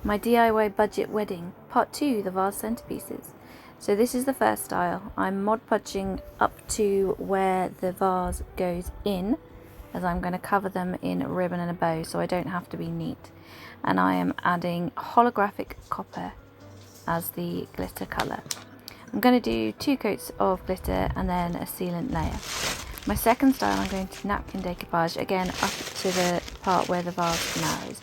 My DIY budget wedding, part 2, the vase centerpieces. So this is the first style. I'm Mod Podging up to where the vase goes in, as I'm going to cover them in ribbon and a bow so I don't have to be neat. And I am adding holographic copper as the glitter colour. I'm going to do 2 coats of glitter and then a sealant layer. My second style, I'm going to napkin decoupage, again up to the part where the vase narrows.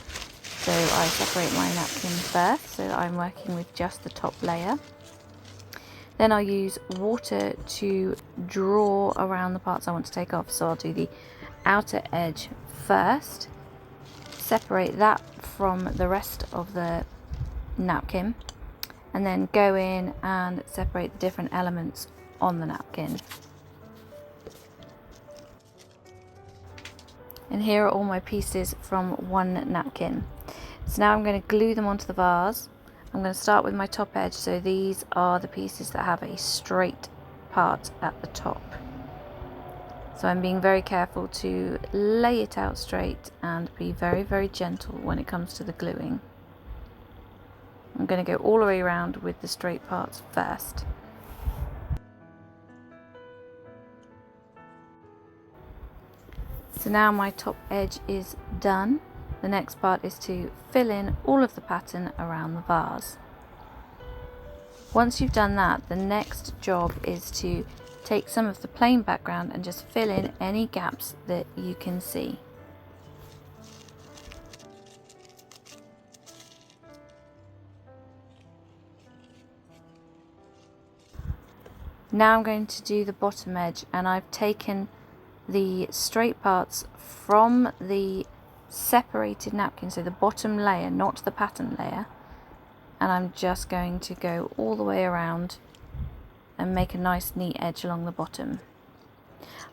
So I separate my napkin first so that I'm working with just the top layer. Then I'll use water to draw around the parts I want to take off. So I'll do the outer edge first, separate that from the rest of the napkin, and then go in and separate the different elements on the napkin. And here are all my pieces from one napkin. So now I'm going to glue them onto the vase. I'm going to start with my top edge, so these are the pieces that have a straight part at the top. So I'm being very careful to lay it out straight and be very, very gentle when it comes to the gluing. I'm going to go all the way around with the straight parts first. So now my top edge is done. The next part is to fill in all of the pattern around the vase. Once you've done that, the next job is to take some of the plain background and just fill in any gaps that you can see. Now I'm going to do the bottom edge, and I've taken the straight parts from the separated napkin, so the bottom layer, not the pattern layer, and I'm just going to go all the way around and make a nice neat edge along the bottom.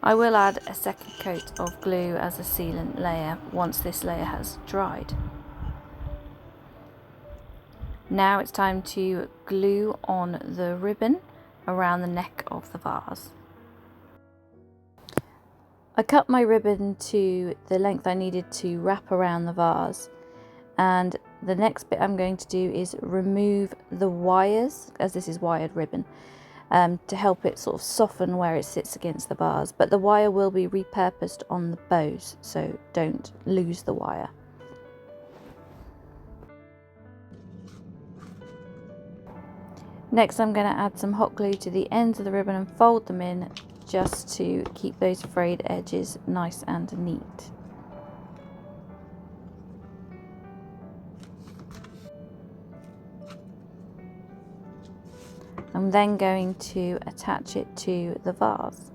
I will add a second coat of glue as a sealant layer once this layer has dried. Now it's time to glue on the ribbon around the neck of the vase. I cut my ribbon to the length I needed to wrap around the vase, and the next bit I'm going to do is remove the wires, as this is wired ribbon, to help it sort of soften where it sits against the vase, but the wire will be repurposed on the bows, so don't lose the wire. Next I'm going to add some hot glue to the ends of the ribbon and fold them in, just to keep those frayed edges nice and neat. I'm then going to attach it to the vase.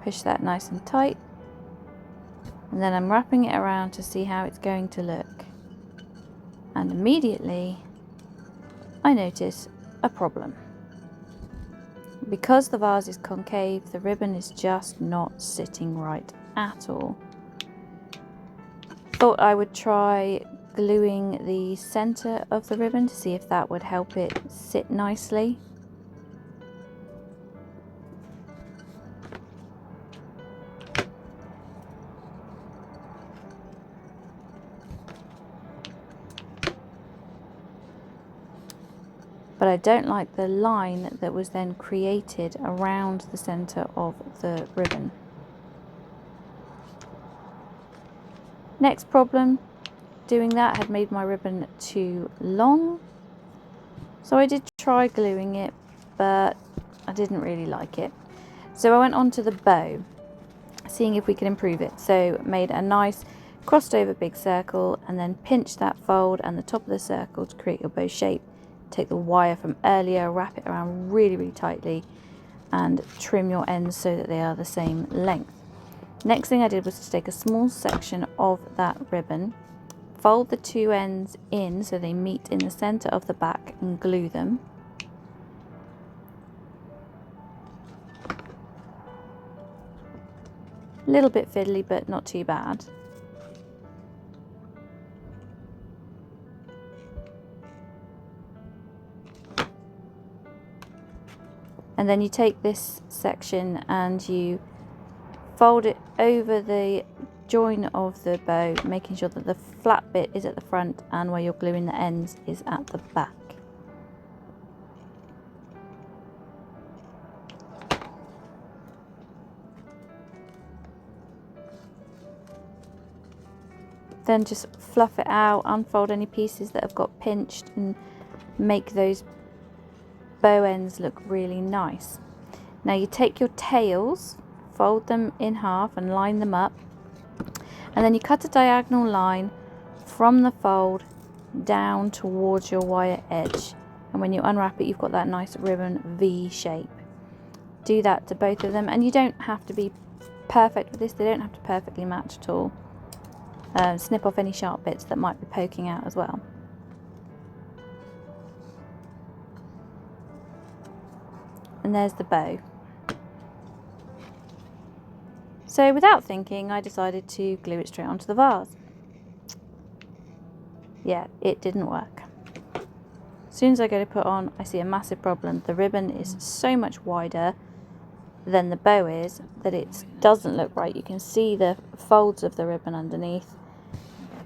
Push that nice and tight, and then I'm wrapping it around to see how it's going to look. And immediately I notice a problem. Because the vase is concave, the ribbon is just not sitting right at all. Thought I would try gluing the center of the ribbon to see if that would help it sit nicely. But I don't like the line that was then created around the center of the ribbon. Next problem, doing that had made my ribbon too long. So I did try gluing it, but I didn't really like it. So I went on to the bow, seeing if we could improve it. So made a nice crossed over big circle, and then pinch that fold and the top of the circle to create your bow shape. Take the wire from earlier, wrap it around really, really tightly, and trim your ends so that they are the same length. Next thing I did was to take a small section of that ribbon, fold the two ends in so they meet in the center of the back, and glue them. A little bit fiddly, but not too bad. And then you take this section and you fold it over the join of the bow, making sure that the flat bit is at the front and where you're gluing the ends is at the back. Then just fluff it out, unfold any pieces that have got pinched and make those bow ends look really nice. Now you take your tails, fold them in half and line them up, and then you cut a diagonal line from the fold down towards your wire edge, and when you unwrap it you've got that nice ribbon V shape. Do that to both of them, and you don't have to be perfect with this, they don't have to perfectly match at all. Snip off any sharp bits that might be poking out as well. And there's the bow. So without thinking, I decided to glue it straight onto the vase. Yeah, it didn't work. As soon as I go to put on, I see a massive problem. The ribbon is so much wider than the bow is that it doesn't look right. You can see the folds of the ribbon underneath,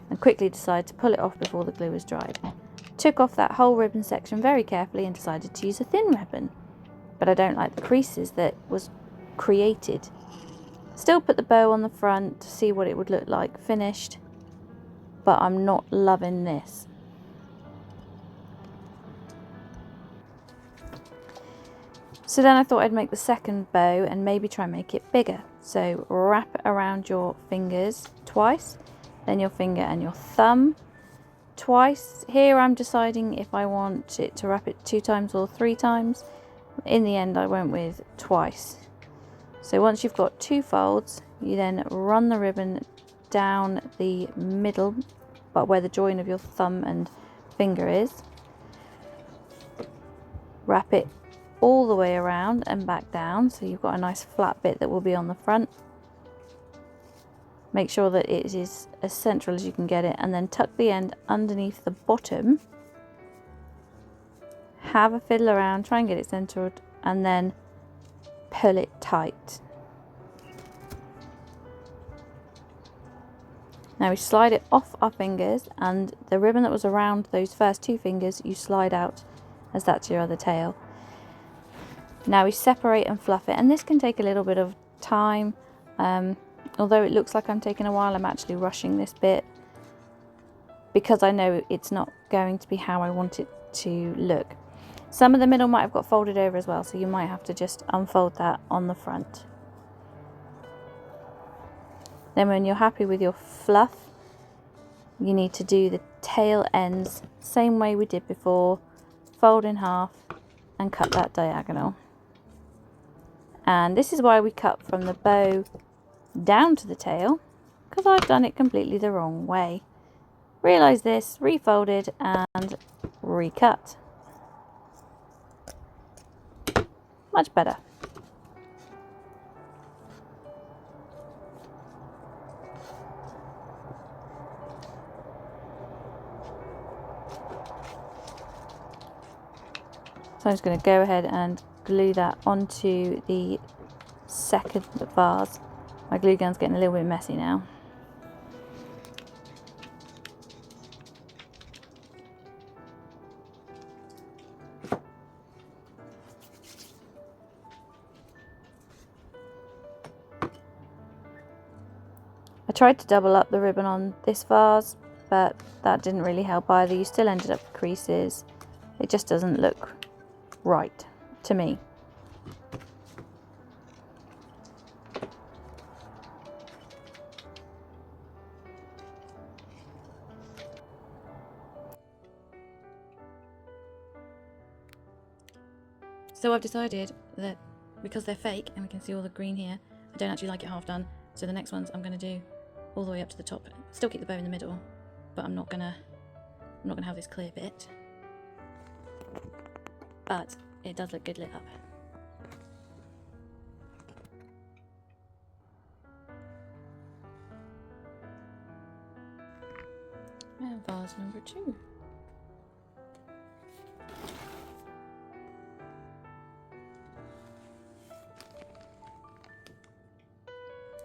and quickly decided to pull it off before the glue was dried. Took off that whole ribbon section very carefully and decided to use a thin ribbon, but I don't like the creases that was created. Still put the bow on the front to see what it would look like finished, but I'm not loving this. So then I thought I'd make the second bow and maybe try and make it bigger. So wrap it around your fingers twice, then your finger and your thumb twice. Here I'm deciding if I want it to wrap it 2 times or 3 times. In the end I went with twice. So once you've got 2 folds, you then run the ribbon down the middle, but where the join of your thumb and finger is. Wrap it all the way around and back down, so you've got a nice flat bit that will be on the front. Make sure that it is as central as you can get it, and then tuck the end underneath the bottom. Have a fiddle around, try and get it centered, and then pull it tight. Now we slide it off our fingers, and the ribbon that was around those first 2 fingers you slide out as that's your other tail. Now we separate and fluff it, and this can take a little bit of time. Although it looks like I'm taking a while, I'm actually rushing this bit because I know it's not going to be how I want it to look. Some of the middle might have got folded over as well, so you might have to just unfold that on the front. Then when you're happy with your fluff, you need to do the tail ends same way we did before. Fold in half and cut that diagonal. And this is why we cut from the bow down to the tail, because I've done it completely the wrong way. Realise this, refolded and recut. Much better. So I'm just going to go ahead and glue that onto the second vase. My glue gun's getting a little bit messy now. I tried to double up the ribbon on this vase, but that didn't really help either. You still ended up with creases. It just doesn't look right to me. So I've decided that because they're fake and we can see all the green here, I don't actually like it half done. So the next ones I'm going to do all the way up to the top. Still keep the bow in the middle, but I'm not gonna have this clear bit. But it does look good lit up. And vase number 2.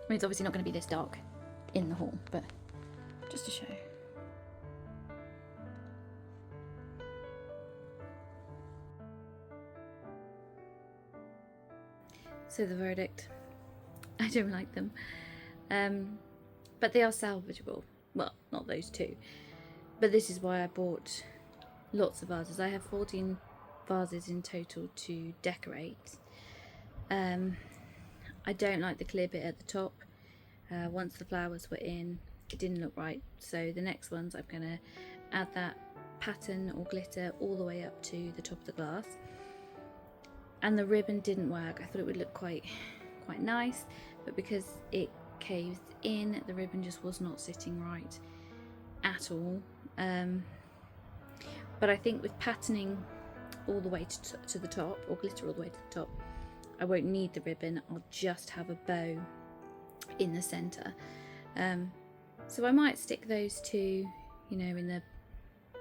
mean, it's obviously not going to be this dark in the haul, but just to show. So the verdict, I don't like them, but they are salvageable. Well, not those two, but this is why I bought lots of vases. I have 14 vases in total to decorate. I don't like the clear bit at the top. Once the flowers were in, it didn't look right, so the next ones I'm going to add that pattern or glitter all the way up to the top of the glass. And the ribbon didn't work. I thought it would look quite nice, but because it caved in, the ribbon just was not sitting right at all. But I think with patterning all the way to the top, or glitter all the way to the top, I won't need the ribbon. I'll just have a bow in the center. So I might stick those two, you know, in the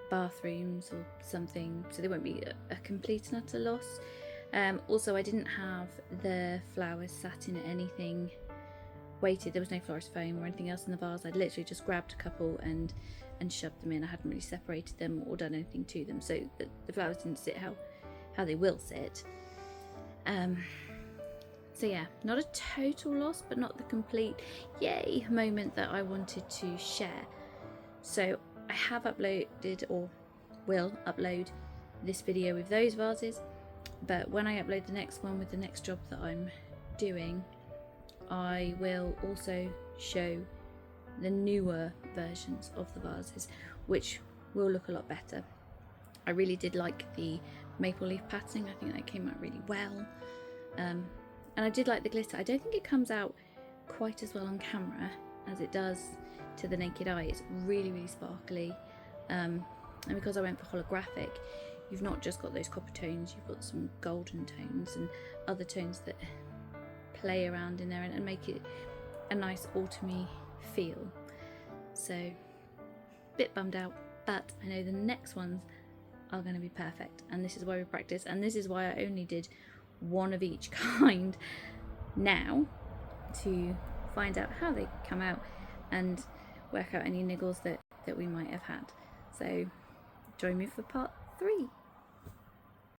bathrooms or something, so they won't be a complete and utter loss. Also, I didn't have the flowers sat in anything weighted. There was no florist foam or anything else in the vase. I'd literally just grabbed a couple and shoved them in. I hadn't really separated them or done anything to them, so the flowers didn't sit how they will sit. So yeah, not a total loss, but not the complete yay moment that I wanted to share. So I have uploaded, or will upload, this video with those vases, but when I upload the next one with the next job that I'm doing, I will also show the newer versions of the vases, which will look a lot better. I really did like the maple leaf patterning. I think that came out really well, and I did like the glitter. I don't think it comes out quite as well on camera as it does to the naked eye. It's really sparkly, and because I went for holographic, you've not just got those copper tones, you've got some golden tones and other tones that play around in there and make it a nice autumny feel. So, bit bummed out, but I know the next ones are going to be perfect, and this is why we practice, and this is why I only did one of each kind now, to find out how they come out and work out any niggles that we might have had. So join me for part 3.